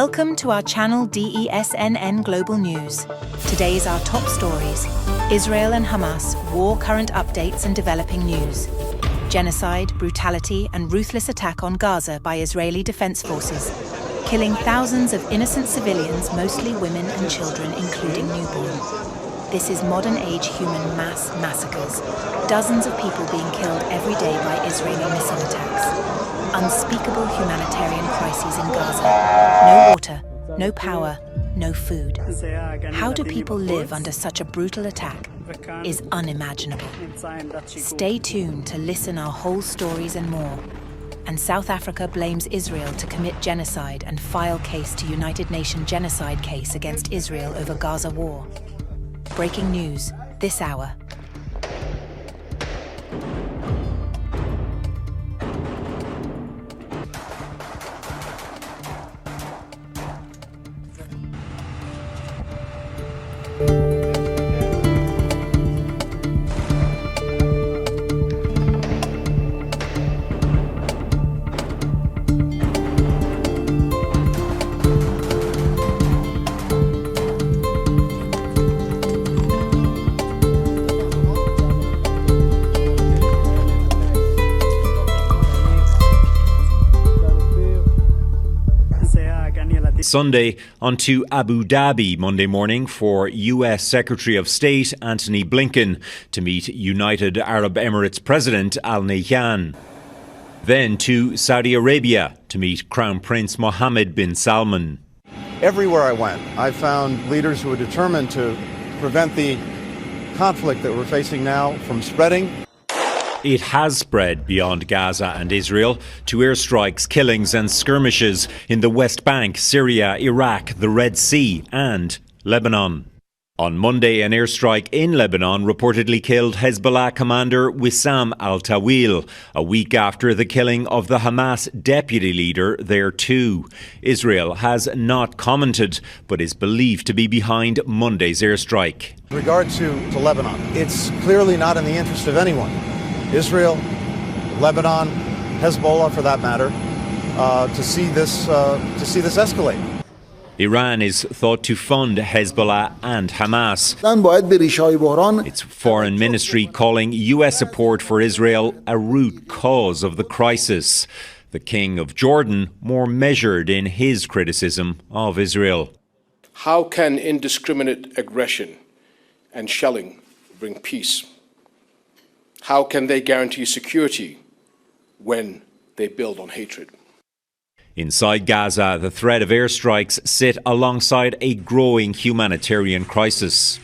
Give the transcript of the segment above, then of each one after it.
Welcome to our channel DESNN Global News. Today's our top stories: Israel and Hamas, war current updates and developing news. Genocide, brutality and ruthless attack on Gaza by Israeli Defense Forces, killing thousands of innocent civilians, mostly women and children, including newborn. This is modern-age human mass massacres. Dozens of people being killed every day by Israeli missile attacks. Unspeakable humanitarian crises in Gaza. No water, no power, no food. How do people live under such a brutal attack is unimaginable. Stay tuned to listen our whole stories and more. And South Africa blames Israel to commit genocide and file case to United Nations genocide case against Israel over Gaza war. Breaking news this hour. Sunday on to Abu Dhabi Monday morning for US Secretary of State Antony Blinken to meet United Arab Emirates President Al Nahyan. Then to Saudi Arabia to meet Crown Prince Mohammed bin Salman. Everywhere I went, I found leaders who were determined to prevent the conflict that we're facing now from spreading. It has spread beyond Gaza and Israel to airstrikes, killings and skirmishes in the West Bank, Syria, Iraq, the Red Sea and Lebanon. On Monday, an airstrike in Lebanon reportedly killed Hezbollah commander Wissam al-Tawil, a week after the killing of the Hamas deputy leader there too. Israel has not commented, but is believed to be behind Monday's airstrike. In regard to Lebanon, it's clearly not in the interest of anyone. Israel, Lebanon, Hezbollah, for that matter, to see this escalate. Iran is thought to fund Hezbollah and Hamas. Its foreign ministry calling US support for Israel a root cause of the crisis. The King of Jordan more measured in his criticism of Israel. How can indiscriminate aggression and shelling bring peace? How can they guarantee security when they build on hatred? Inside Gaza, the threat of airstrikes sit alongside a growing humanitarian crisis.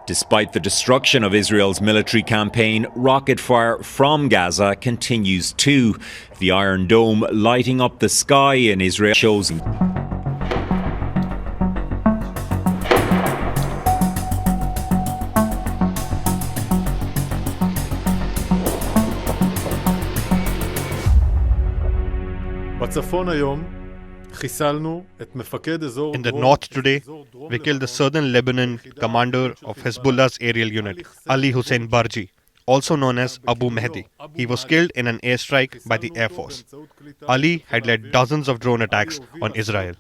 Despite the destruction of Israel's military campaign, rocket fire from Gaza continues too. The Iron Dome lighting up the sky in Israel shows. In the north today, we killed the southern Lebanon commander of Hezbollah's aerial unit, Ali Hussein Barji, also known as Abu Mehdi. He was killed in an airstrike by the Air Force. Ali had led dozens of drone attacks on Israel.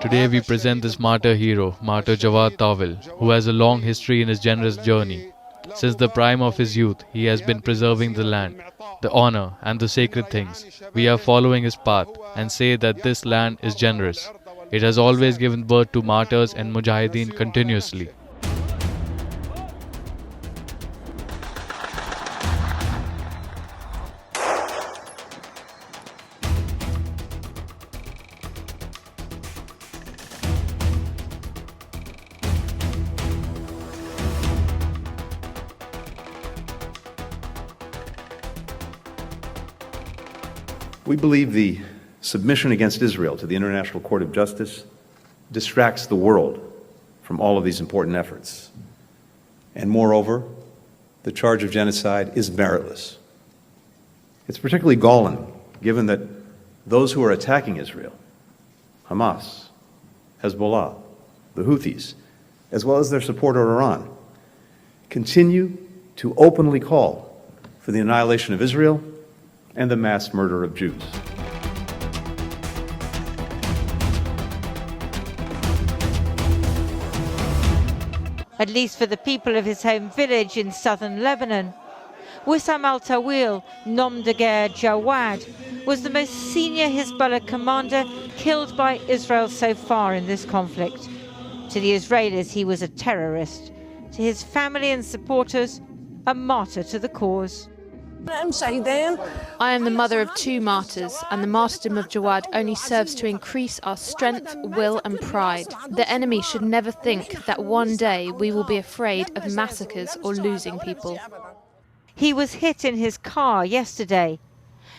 Today we present this martyr hero, Martyr Jawad Tawil, who has a long history in his generous journey. Since the prime of his youth, he has been preserving the land, the honor and the sacred things. We are following his path and say that this land is generous. It has always given birth to martyrs and mujahideen continuously. We believe the submission against Israel to the International Court of Justice distracts the world from all of these important efforts. And moreover, the charge of genocide is meritless. It's particularly galling, given that those who are attacking Israel, Hamas, Hezbollah, the Houthis, as well as their supporter Iran, continue to openly call for the annihilation of Israel and the mass murder of Jews. At least for the people of his home village in southern Lebanon. Wissam al-Tawil, nom de guerre Jawad, was the most senior Hezbollah commander killed by Israel so far in this conflict. To the Israelis, he was a terrorist. To his family and supporters, a martyr to the cause. I am the mother of 2 martyrs, and the martyrdom of Jawad only serves to increase our strength, will and pride. The enemy should never think that one day we will be afraid of massacres or losing people. He was hit in his car yesterday.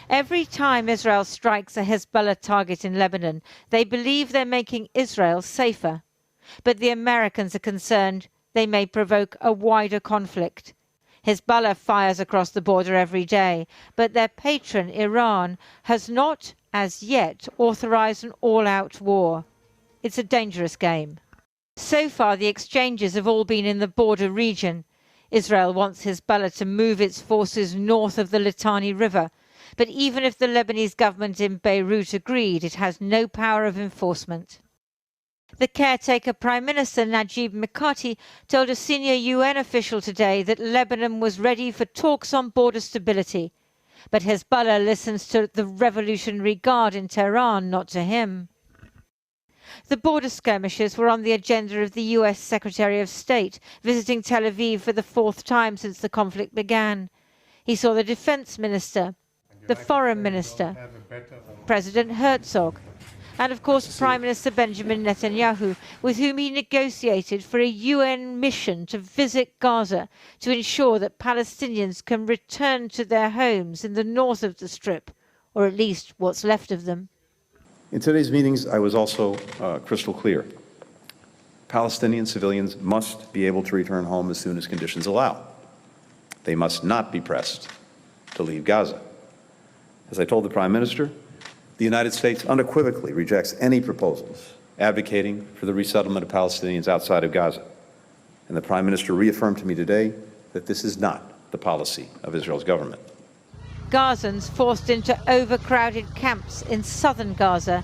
Every time Israel strikes a Hezbollah target in Lebanon, they believe they're making Israel safer. But the Americans are concerned they may provoke a wider conflict. Hezbollah fires across the border every day, but their patron, Iran, has not, as yet, authorized an all-out war. It's a dangerous game. So far, the exchanges have all been in the border region. Israel wants Hezbollah to move its forces north of the Litani River, but even if the Lebanese government in Beirut agreed, it has no power of enforcement. The caretaker Prime Minister Najib Mikati told a senior UN official today that Lebanon was ready for talks on border stability. But Hezbollah listens to the Revolutionary Guard in Tehran, not to him. The border skirmishes were on the agenda of the US Secretary of State, visiting Tel Aviv for the 4th time since the conflict began. He saw the Defense Minister, the Foreign Minister, President Herzog, and of course Prime Minister Benjamin Netanyahu, with whom he negotiated for a UN mission to visit Gaza to ensure that Palestinians can return to their homes in the north of the Strip, or at least what's left of them. In today's meetings, I was also crystal clear. Palestinian civilians must be able to return home as soon as conditions allow. They must not be pressed to leave Gaza. As I told the Prime Minister, the United States unequivocally rejects any proposals advocating for the resettlement of Palestinians outside of Gaza. And the Prime Minister reaffirmed to me today that this is not the policy of Israel's government. Gazans forced into overcrowded camps in southern Gaza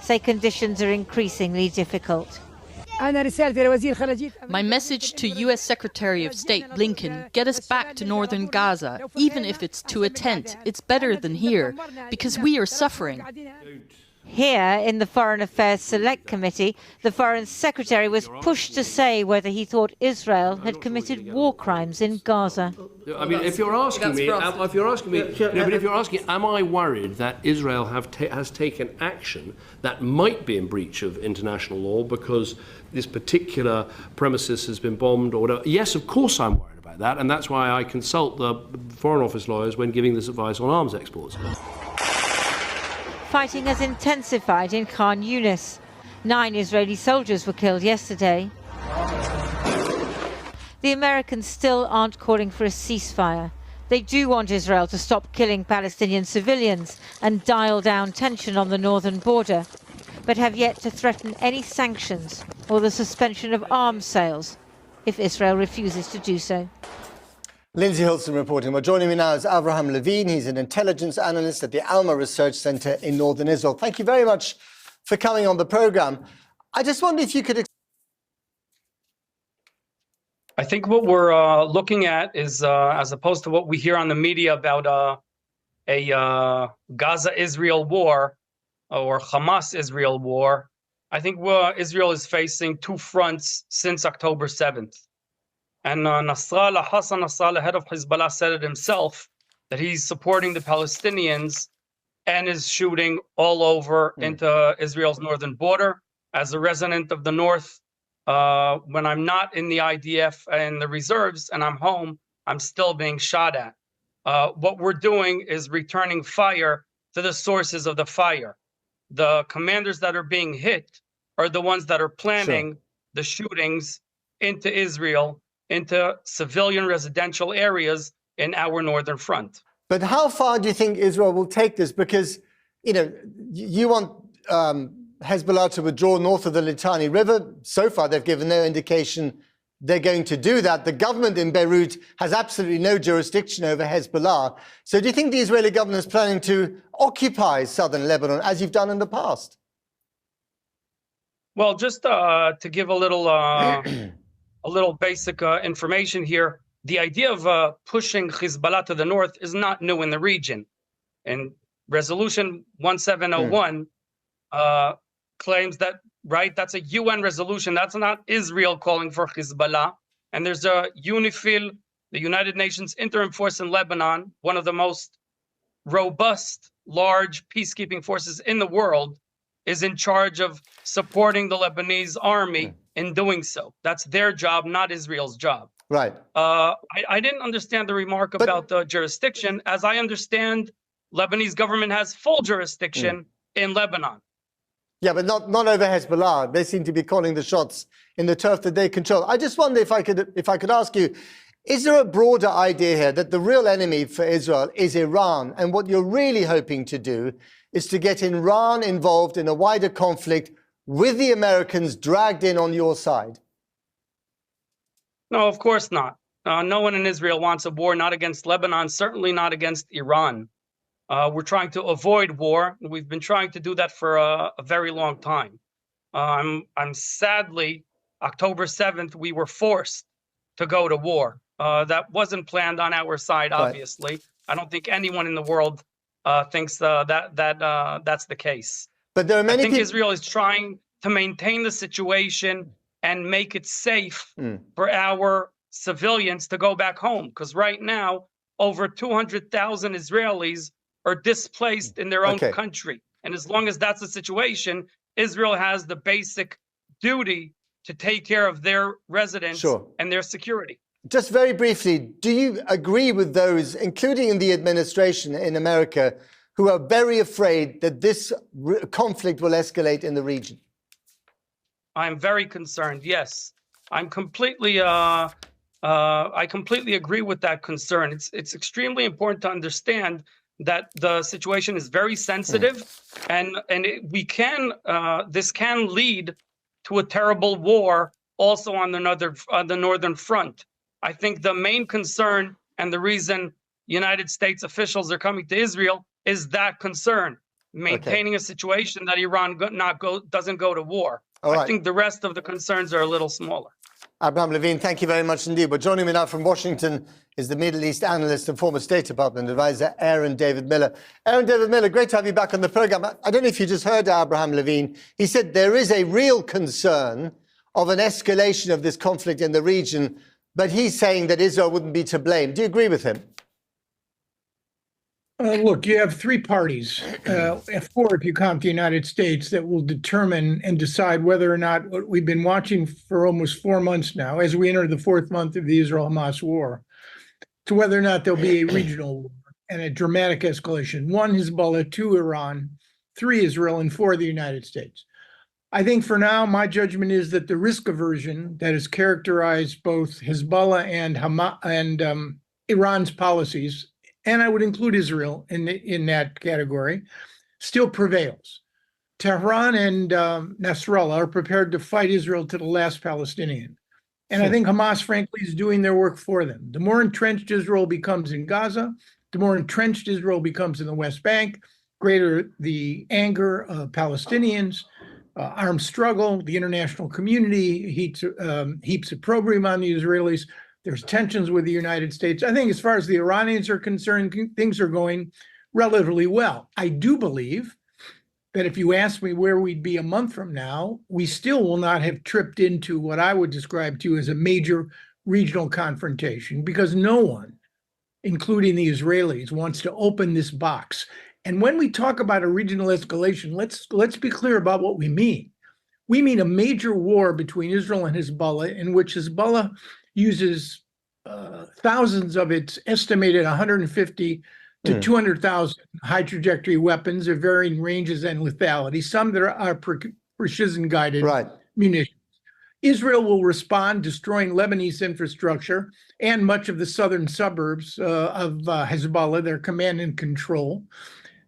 say conditions are increasingly difficult. My message to U.S. Secretary of State Blinken: get us back to northern Gaza. Even if it's to a tent, it's better than here, because we are suffering. Here, in the Foreign Affairs Select Committee, the Foreign Secretary was pushed to say whether he thought Israel had committed war crimes in Gaza. I mean, if you're asking me, am I worried that Israel has taken action that might be in breach of international law because this particular premises has been bombed or whatever? Yes, of course I'm worried about that, and that's why I consult the Foreign Office lawyers when giving this advice on arms exports. Fighting has intensified in Khan Yunis. 9 Israeli soldiers were killed yesterday. The Americans still aren't calling for a ceasefire. They do want Israel to stop killing Palestinian civilians and dial down tension on the northern border, but have yet to threaten any sanctions or the suspension of arms sales if Israel refuses to do so. Lindsay Hilson reporting. Well, joining me now is Avraham Levine. He's an intelligence analyst at the Alma Research Center in northern Israel. Thank you very much for coming on the program. I just wonder if you could I think what we're looking at is, as opposed to what we hear on the media about a Gaza-Israel war or Hamas-Israel war, I think Israel is facing two fronts since October 7th. And Nasrallah, Hassan Nasrallah, head of Hezbollah, said it himself, that he's supporting the Palestinians and is shooting all over into Israel's northern border. As a resident of the north, when I'm not in the IDF and the reserves and I'm home, I'm still being shot at. What we're doing is returning fire to the sources of the fire. The commanders that are being hit are the ones that are planning the shootings into Israel, into civilian residential areas in our northern front. But how far do you think Israel will take this? Because, you know, you want Hezbollah to withdraw north of the Litani River. So far, they've given no indication they're going to do that. The government in Beirut has absolutely no jurisdiction over Hezbollah. So do you think the Israeli government is planning to occupy southern Lebanon, as you've done in the past? Well, just to give a little basic information here, the idea of pushing Hezbollah to the north is not new in the region. And Resolution 1701 claims that, right, that's a UN resolution. That's not Israel calling for Hezbollah. And there's a UNIFIL, the United Nations Interim Force in Lebanon, one of the most robust, large peacekeeping forces in the world, is in charge of supporting the Lebanese army in doing so. That's their job, not Israel's job. Right. I didn't understand the remark about the jurisdiction. As I understand, Lebanese government has full jurisdiction in Lebanon. Yeah, but not over Hezbollah. They seem to be calling the shots in the turf that they control. I just wonder if I could ask you, is there a broader idea here that the real enemy for Israel is Iran, and what you're really hoping to do is to get Iran involved in a wider conflict with the Americans dragged in on your side? No, of course not. No one in Israel wants a war, not against Lebanon, certainly not against Iran. We're trying to avoid war. We've been trying to do that for a very long time. I'm sadly, October 7th, we were forced to go to war. That wasn't planned on our side, obviously. Right. I don't think anyone in the world thinks that's the case. But there are many. I think Israel is trying to maintain the situation and make it safe for our civilians to go back home. Because right now, over 200,000 Israelis are displaced in their own country. And as long as that's the situation, Israel has the basic duty to take care of their residents and their security. Just very briefly, do you agree with those, including in the administration in America, who are very afraid that this conflict will escalate in the region? I'm very concerned, yes. I completely agree with that concern. It's extremely important to understand that the situation is very sensitive, and this can lead to a terrible war also on the northern front. I think the main concern and the reason United States officials are coming to Israel is that concern, maintaining a situation that Iran doesn't go to war. I think the rest of the concerns are a little smaller. Abraham Levine, thank you very much indeed. But joining me now from Washington is the Middle East analyst and former State Department advisor, Aaron David Miller. Aaron David Miller, great to have you back on the program. I don't know if you just heard Abraham Levine. He said there is a real concern of an escalation of this conflict in the region, but he's saying that Israel wouldn't be to blame. Do you agree with him? Look, you have three parties, four if you count the United States, that will determine and decide whether or not what we've been watching for almost 4 months now, as we enter the 4th month of the Israel-Hamas war, to whether or not there'll be a regional war and a dramatic escalation. 1, Hezbollah, 2, Iran, 3, Israel, and 4, the United States. I think for now, my judgment is that the risk aversion that has characterized both Hezbollah and Hamas and Iran's policies, and I would include Israel in that category, still prevails. Tehran and Nasrallah are prepared to fight Israel to the last Palestinian. And I think Hamas, frankly, is doing their work for them. The more entrenched Israel becomes in Gaza, the more entrenched Israel becomes in the West Bank, greater the anger of Palestinians, armed struggle. The international community heaps opprobrium on the Israelis. There's tensions with the United States. I think as far as the Iranians are concerned, things are going relatively well. I do believe that if you ask me where we'd be a month from now, we still will not have tripped into what I would describe to you as a major regional confrontation, because no one, including the Israelis, wants to open this box. And when we talk about a regional escalation, let's be clear about what we mean. We mean a major war between Israel and Hezbollah, in which Hezbollah uses thousands of its estimated 150 to 200,000 high trajectory weapons of varying ranges and lethality, some that are precision-guided munitions. Israel will respond, destroying Lebanese infrastructure and much of the southern suburbs of Hezbollah, their command and control.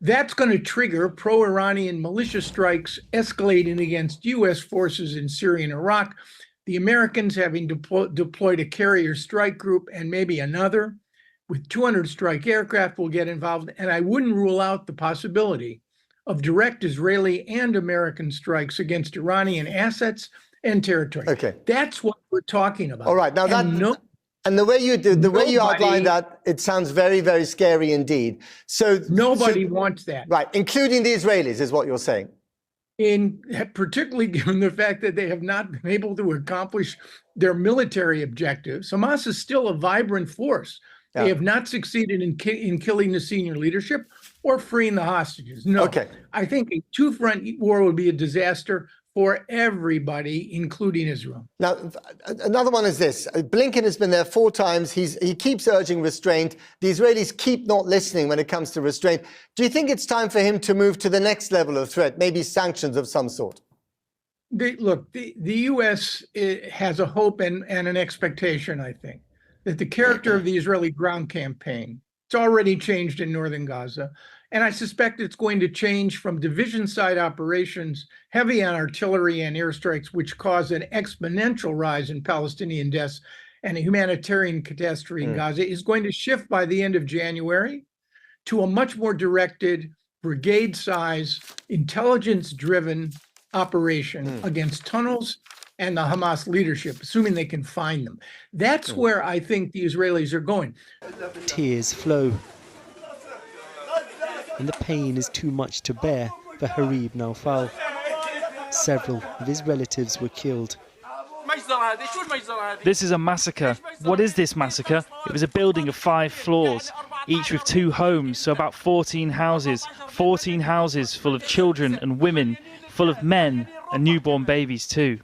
That's going to trigger pro-Iranian militia strikes escalating against U.S. forces in Syria and Iraq. The Americans having deployed a carrier strike group and maybe another with 200 strike aircraft will get involved. And I wouldn't rule out the possibility of direct Israeli and American strikes against Iranian assets and territory. Okay. That's what we're talking about. All right. Now and the way you did, the way you outlined that, it sounds very, very scary indeed. So nobody wants that. Right. Including the Israelis is what you're saying. Particularly given the fact that they have not been able to accomplish their military objectives. Hamas is still a vibrant force. Yeah. They have not succeeded in killing the senior leadership or freeing the hostages. No. Okay. I think a two-front war would be a disaster for everybody, including Israel. Now, another one is this. Blinken has been there 4 times. He keeps urging restraint. The Israelis keep not listening when it comes to restraint. Do you think it's time for him to move to the next level of threat, maybe sanctions of some sort? Look, the U.S. has a hope and an expectation, I think, that the character of the Israeli ground campaign, it's already changed in northern Gaza. And I suspect it's going to change from division-side operations, heavy on artillery and airstrikes, which cause an exponential rise in Palestinian deaths and a humanitarian catastrophe in Gaza, is going to shift by the end of January to a much more directed, brigade-size, intelligence-driven operation against tunnels and the Hamas leadership, assuming they can find them. That's where I think the Israelis are going. Tears flow. And the pain is too much to bear for Harib Naufal. Several of his relatives were killed. This is a massacre. What is this massacre? It was a building of 5 floors, each with 2 homes, so about 14 houses. 14 houses full of children and women, full of men and newborn babies too.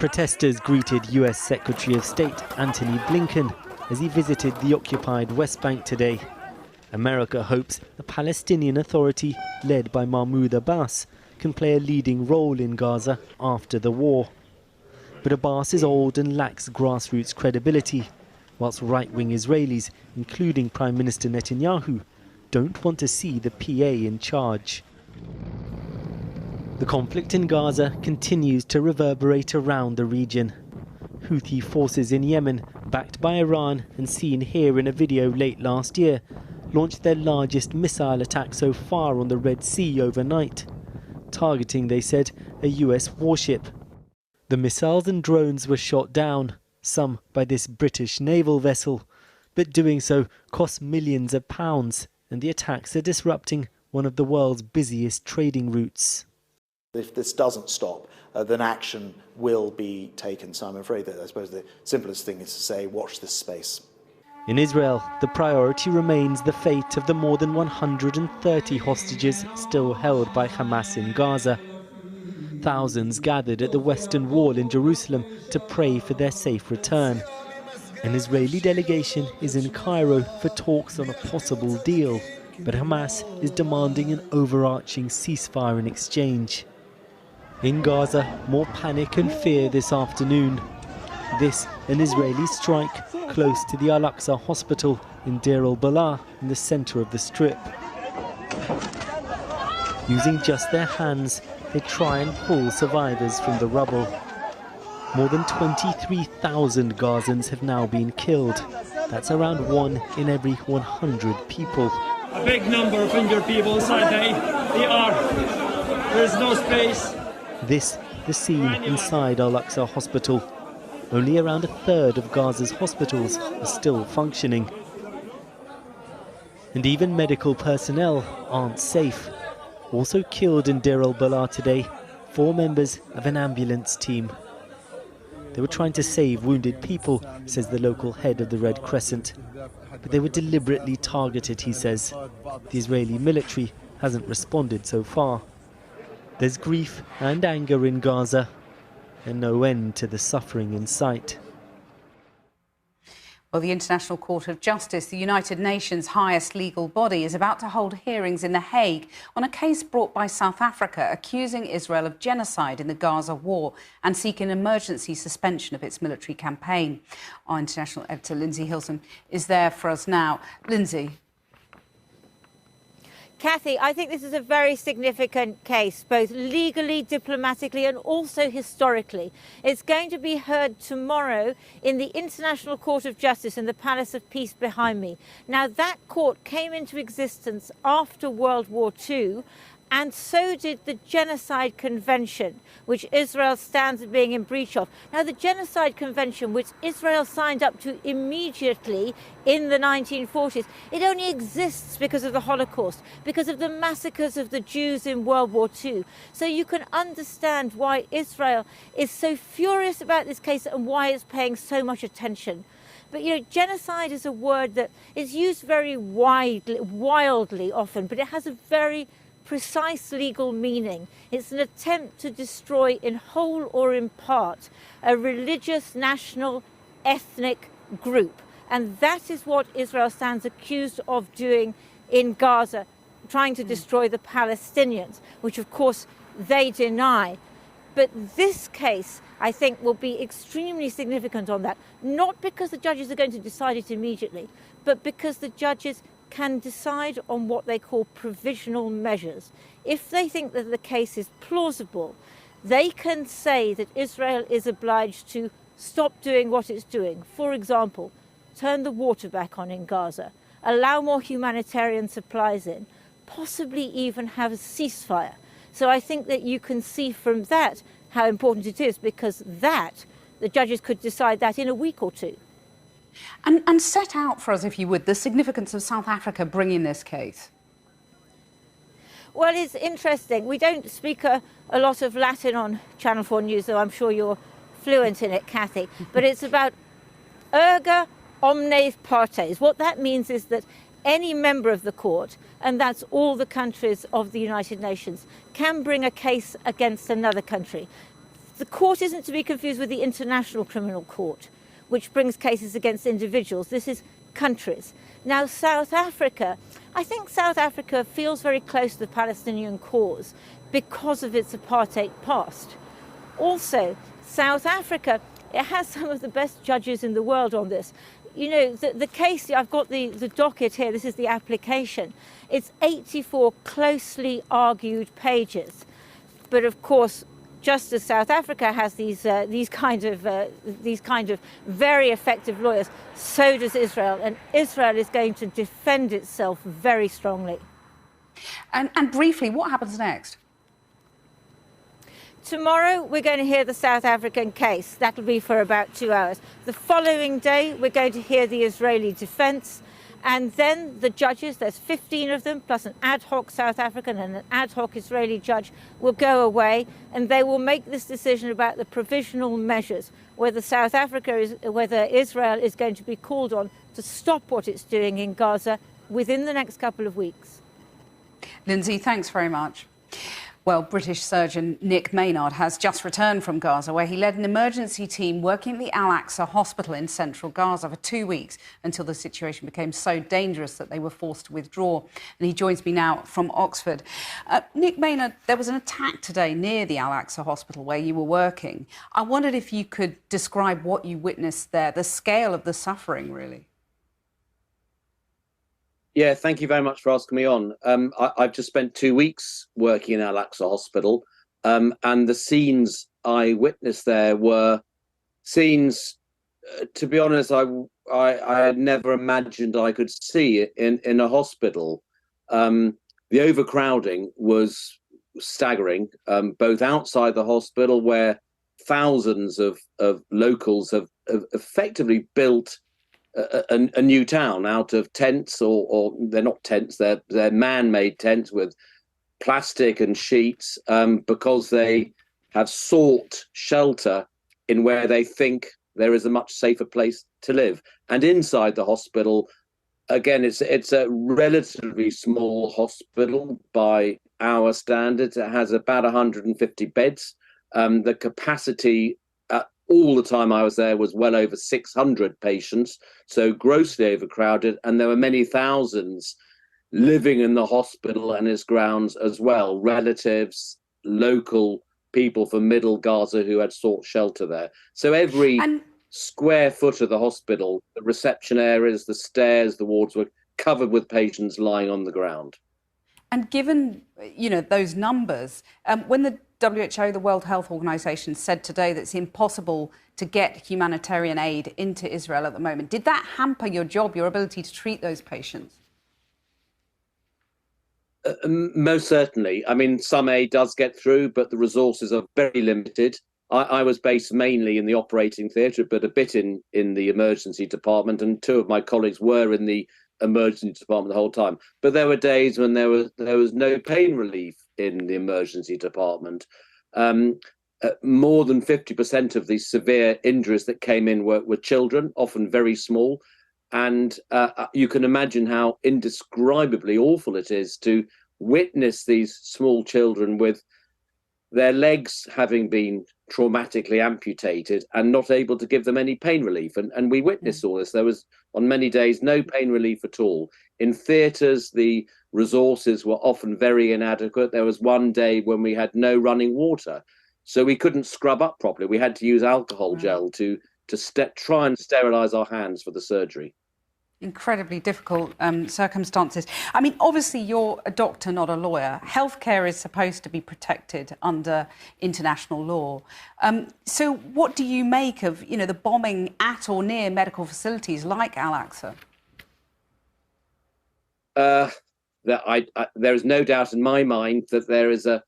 Protesters greeted US Secretary of State Antony Blinken as he visited the occupied West Bank today. America hopes the Palestinian Authority, led by Mahmoud Abbas, can play a leading role in Gaza after the war. But Abbas is old and lacks grassroots credibility, whilst right-wing Israelis, including Prime Minister Netanyahu, don't want to see the PA in charge. The conflict in Gaza continues to reverberate around the region. Houthi forces in Yemen, backed by Iran and seen here in a video late last year, launched their largest missile attack so far on the Red Sea overnight, targeting, they said, a US warship. The missiles and drones were shot down, some by this British naval vessel, but doing so cost millions of pounds, and the attacks are disrupting one of the world's busiest trading routes. If this doesn't stop, then action will be taken. So I'm afraid that I suppose the simplest thing is to say, watch this space. In Israel, the priority remains the fate of the more than 130 hostages still held by Hamas in Gaza. Thousands gathered at the Western Wall in Jerusalem to pray for their safe return. An Israeli delegation is in Cairo for talks on a possible deal, but Hamas is demanding an overarching ceasefire in exchange. In Gaza, more panic and fear this afternoon. This, an Israeli strike close to the Al-Aqsa hospital in Deir al-Balah in the centre of the Strip. Using just their hands, they try and pull survivors from the rubble. More than 23,000 Gazans have now been killed. That's around 1 in every 100 people. A big number of injured people inside. They are There's no space. This, the scene inside Al-Aqsa Hospital. Only around a third of Gaza's hospitals are still functioning. And even medical personnel aren't safe. Also killed in Deir al-Balah today, 4 members of an ambulance team. They were trying to save wounded people, says the local head of the Red Crescent. But they were deliberately targeted, he says. The Israeli military hasn't responded so far. There's grief and anger in Gaza, and no end to the suffering in sight. Well, the International Court of Justice, the United Nations' highest legal body, is about to hold hearings in The Hague on a case brought by South Africa accusing Israel of genocide in the Gaza war and seeking an emergency suspension of its military campaign. Our international editor, Lindsay Hilton, is there for us now. Lindsay. Kathy, I think this is a very significant case, both legally, diplomatically and also historically. It's going to be heard tomorrow in the International Court of Justice in the Palace of Peace behind me. Now, that court came into existence after World War II, and so did the Genocide Convention, which Israel stands as being in breach of. Now, the Genocide Convention, which Israel signed up to immediately in the 1940s, it only exists because of the Holocaust, because of the massacres of the Jews in World War II. So you can understand why Israel is so furious about this case and why it's paying so much attention. But, you know, genocide is a word that is used very wildly often, but it has a very precise legal meaning. It's an attempt to destroy in whole or in part a religious, national, ethnic group. And that is what Israel stands accused of doing in Gaza, trying to destroy the Palestinians, which of course they deny. But this case, I think, will be extremely significant on that, not because the judges are going to decide it immediately, but because the judges can decide on what they call provisional measures. If they think that the case is plausible, they can say that Israel is obliged to stop doing what it's doing. For example, turn the water back on in Gaza, allow more humanitarian supplies in, possibly even have a ceasefire. So I think that you can see from that how important it is, because that, the judges could decide that in a week or two. And set out for us, if you would, the significance of South Africa bringing this case. Well, it's interesting. We don't speak a lot of Latin on Channel 4 News, though I'm sure you're fluent in it, Kathy. But it's about erga omnes partes. What that means is that any member of the court, and that's all the countries of the United Nations, can bring a case against another country. The court isn't to be confused with the International Criminal Court, which brings cases against individuals. This is countries. Now, South Africa, I think South Africa feels very close to the Palestinian cause because of its apartheid past. Also, South Africa, it has some of the best judges in the world on this. You know, the case, I've got the docket here, this is the application. It's 84 closely argued pages. But of course, just as South Africa has these kind of very effective lawyers, so does Israel, and Israel is going to defend itself very strongly. And briefly, what happens next? Tomorrow, we're going to hear the South African case. That'll be for about 2 hours. The following day, we're going to hear the Israeli defense. And then the judges, there's 15 of them, plus an ad hoc South African and an ad hoc Israeli judge, will go away, and they will make this decision about the provisional measures, whether whether Israel is going to be called on to stop what it's doing in Gaza within the next couple of weeks. Lindsay, thanks very much. Well, British surgeon Nick Maynard has just returned from Gaza, where he led an emergency team working at the Al-Aqsa hospital in central Gaza for 2 weeks until the situation became so dangerous that they were forced to withdraw. And he joins me now from Oxford. Nick Maynard, there was an attack today near the Al-Aqsa hospital where you were working. I wondered if you could describe what you witnessed there, the scale of the suffering, really. Yeah, thank you very much for asking me on. I've just spent 2 weeks working in Al-Aqsa Hospital, and the scenes I witnessed there were scenes, to be honest, I had never imagined I could see in a hospital. The overcrowding was staggering, both outside the hospital, where thousands of locals have effectively built a new town out of tents, or they're not tents, they're man-made tents with plastic and sheets, because they have sought shelter in where they think there is a much safer place to live. And inside the hospital, again, it's a relatively small hospital by our standards. It has about 150 beds. The capacity all the time I was there was well over 600 patients, so grossly overcrowded, and there were many thousands living in the hospital and its grounds as well, relatives, local people from Middle Gaza who had sought shelter there. So every square foot of the hospital, the reception areas, the stairs, the wards were covered with patients lying on the ground. And given, those numbers, when the WHO, the World Health Organization, said today that it's impossible to get humanitarian aid into Israel at the moment, did that hamper your job, your ability to treat those patients? Most certainly. I mean, some aid does get through, but the resources are very limited. I was based mainly in the operating theatre, but a bit in the emergency department, and two of my colleagues were in the emergency department the whole time. But there were days when there was no pain relief in the emergency department. More than 50% of the severe injuries that came in were children, often very small. And you can imagine how indescribably awful it is to witness these small children with their legs having been traumatically amputated and not able to give them any pain relief. And we witnessed all this. There was, on many days, no pain relief at all. In theatres, the resources were often very inadequate. There was one day when we had no running water, so we couldn't scrub up properly. We had to use alcohol gel to try and sterilise our hands for the surgery. Incredibly difficult circumstances. I mean, obviously, you're a doctor, not a lawyer. Healthcare is supposed to be protected under international law. So what do you make of, the bombing at or near medical facilities like Al-Aqsa? There is no doubt in my mind that there is a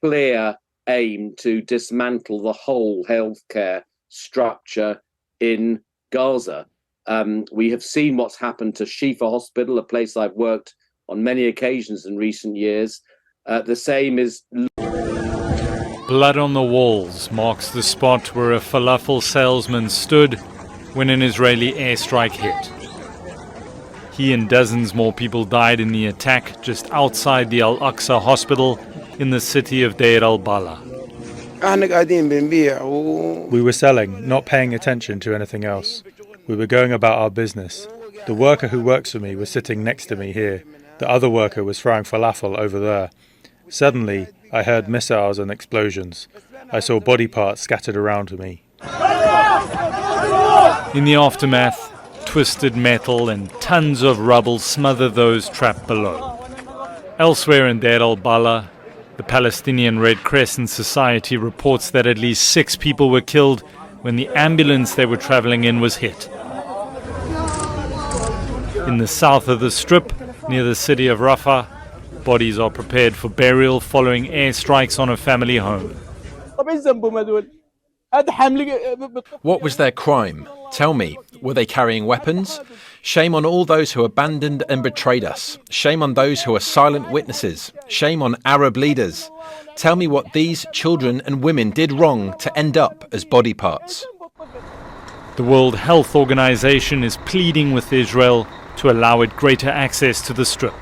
clear aim to dismantle the whole healthcare structure in Gaza. We have seen what's happened to Shifa Hospital, a place I've worked on many occasions in recent years. The same is... Blood on the walls marks the spot where a falafel salesman stood when an Israeli airstrike hit. He and dozens more people died in the attack just outside the Al-Aqsa hospital in the city of Deir al-Balah. We were selling, not paying attention to anything else. We were going about our business. The worker who works for me was sitting next to me here. The other worker was frying falafel over there. Suddenly, I heard missiles and explosions. I saw body parts scattered around me. In the aftermath, twisted metal and tons of rubble smother those trapped below. Elsewhere in Deir al-Balah, the Palestinian Red Crescent Society reports that at least 6 people were killed when the ambulance they were traveling in was hit. In the south of the Strip, near the city of Rafah, bodies are prepared for burial following airstrikes on a family home. What was their crime? Tell me, were they carrying weapons? Shame on all those who abandoned and betrayed us. Shame on those who are silent witnesses. Shame on Arab leaders. Tell me what these children and women did wrong to end up as body parts. The World Health Organization is pleading with Israel to allow it greater access to the Strip.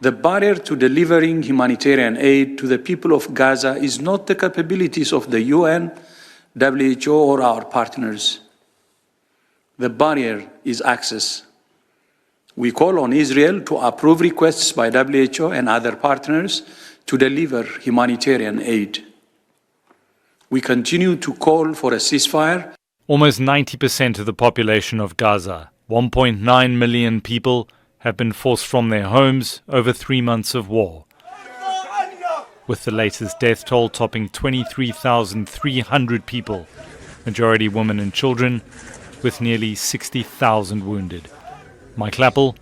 The barrier to delivering humanitarian aid to the people of Gaza is not the capabilities of the UN, WHO, or our partners. The barrier is access. We call on Israel to approve requests by WHO and other partners to deliver humanitarian aid. We continue to call for a ceasefire. Almost 90% of the population of Gaza, 1.9 million people, have been forced from their homes over 3 months of war, with the latest death toll topping 23,300 people, majority women and children, with nearly 60,000 wounded. Mike Lappel,